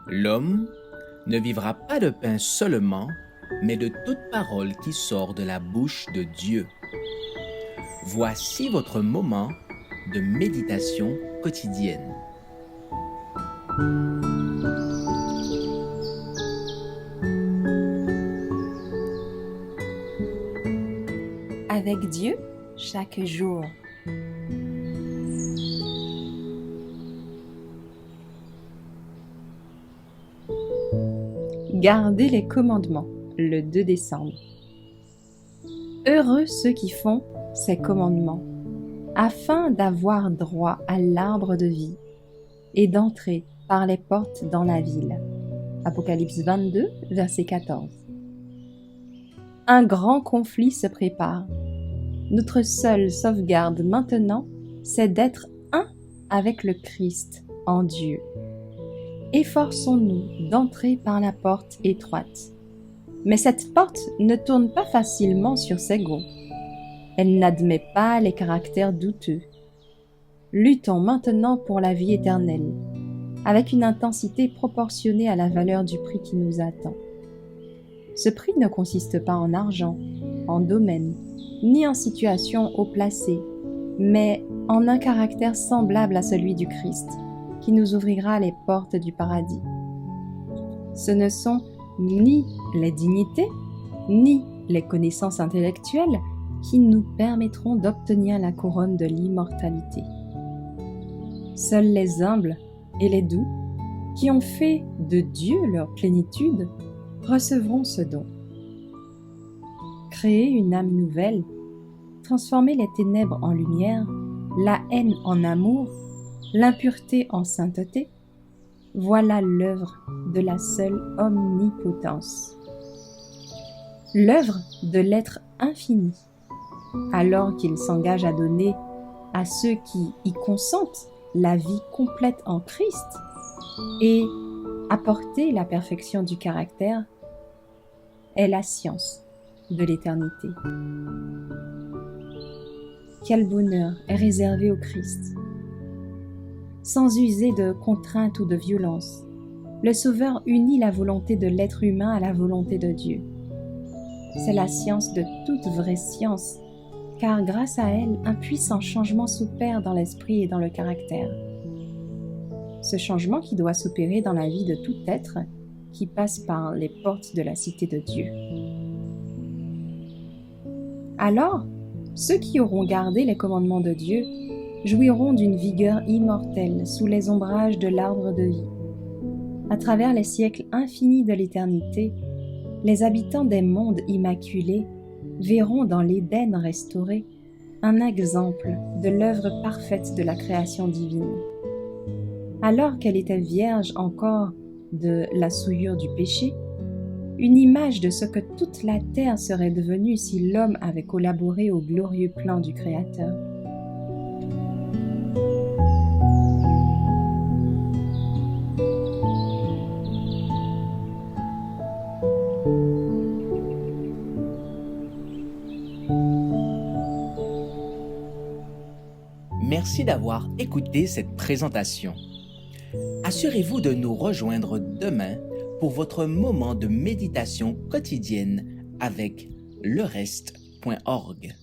L'homme ne vivra pas de pain seulement, mais de toute parole qui sort de la bouche de Dieu. Voici votre moment de méditation quotidienne. Avec Dieu, chaque jour. Gardez les commandements, le 2 décembre. Heureux ceux qui font ces commandements, afin d'avoir droit à l'arbre de vie et d'entrer par les portes dans la ville. Apocalypse 22, verset 14. Un grand conflit se prépare. Notre seule sauvegarde maintenant, c'est d'être un avec le Christ en Dieu. Efforçons-nous d'entrer par la porte étroite. Mais cette porte ne tourne pas facilement sur ses gonds. Elle n'admet pas les caractères douteux. Luttons maintenant pour la vie éternelle, avec une intensité proportionnée à la valeur du prix qui nous attend. Ce prix ne consiste pas en argent, en domaine, ni en situation haut placée, mais en un caractère semblable à celui du Christ, qui nous ouvrira les portes du paradis. Ce ne sont ni les dignités, ni les connaissances intellectuelles qui nous permettront d'obtenir la couronne de l'immortalité. Seuls les humbles et les doux, qui ont fait de Dieu leur plénitude, recevront ce don. Créer une âme nouvelle, transformer les ténèbres en lumière, la haine en amour, l'impureté en sainteté, voilà l'œuvre de la seule omnipotence. L'œuvre de l'être infini, alors qu'il s'engage à donner à ceux qui y consentent la vie complète en Christ et apporter la perfection du caractère, est la science de l'éternité. Quel bonheur est réservé au Christ! Sans user de contrainte ou de violence, le Sauveur unit la volonté de l'être humain à la volonté de Dieu. C'est la science de toute vraie science, car grâce à elle, un puissant changement s'opère dans l'esprit et dans le caractère. Ce changement qui doit s'opérer dans la vie de tout être qui passe par les portes de la cité de Dieu. Alors, ceux qui auront gardé les commandements de Dieu jouiront d'une vigueur immortelle sous les ombrages de l'arbre de vie. À travers les siècles infinis de l'éternité, les habitants des mondes immaculés verront dans l'Éden restauré un exemple de l'œuvre parfaite de la création divine. Alors qu'elle était vierge encore de la souillure du péché, une image de ce que toute la terre serait devenue si l'homme avait collaboré au glorieux plan du Créateur. Merci d'avoir écouté cette présentation. Assurez-vous de nous rejoindre demain pour votre moment de méditation quotidienne avec lereste.org.